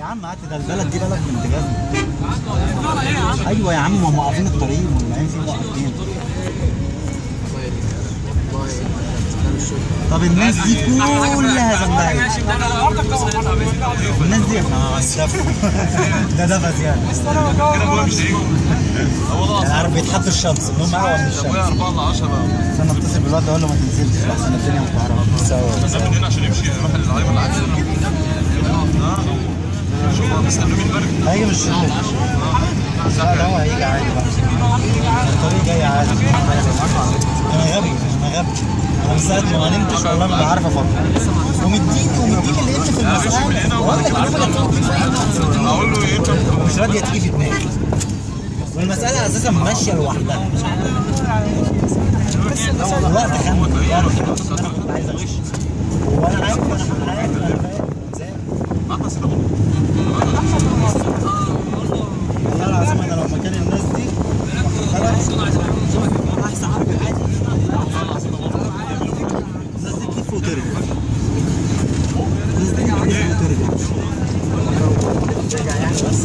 يا عم هات ده البلد دي بلد بنت جد. ايوه يا عم هم واقفين الطريق والعين فيه واقفين. طب الناس دي كلها زنباية. الناس دي ده دفى زيادة. انا عارف بيتحط الشمس ان هم اقوى من الشمس. 4 ل 10. استنى اتصل بالواد اقول له ما تنزلش احسن الدنيا متكهربة. بس من هنا عشان يمشي يروح العيب اللي عندنا. شوف هو مستني مين برد. هيجي من الشروق. لا هو هيجي عادي بقى. الطريق جاي عادي. انا غبي انا غبي. انا من ساعة ما نمتش والله ما بعرف افكر. ومديك اللي انت في المسألة. اقول له ايه مش راضية تيجي في دماغي. والمسألة اساسا ماشية لوحدها. الوقت خانق يعني كنت عايز اغش. وانا عارف انا والله العظيم انا لو مكان الناس دي احسن حاجه عادي. الناس دي تلف وترجع. الناس دي تلف وترجع يعني بس